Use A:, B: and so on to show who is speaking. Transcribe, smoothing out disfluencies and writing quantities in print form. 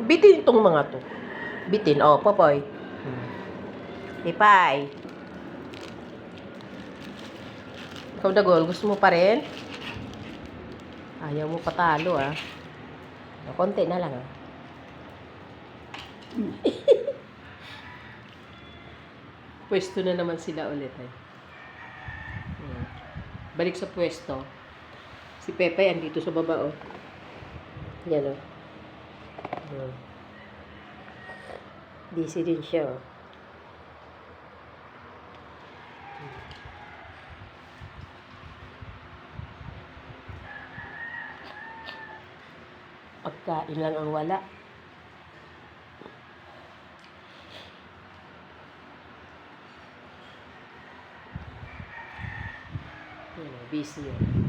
A: Bitin itong mga to. Bitin. Oh, Popoy. Ipay. Ikaw, Dagol, gusto mo pa rin? Ayaw mo patalo, ah. Konti na lang, ah. Pwesto na naman sila ulit, eh. Balik sa pwesto. Si Pepe andito sa baba, oh. Yan, oh. Busy din siya, oh. Pagkain lang ang wala. Busy, oh.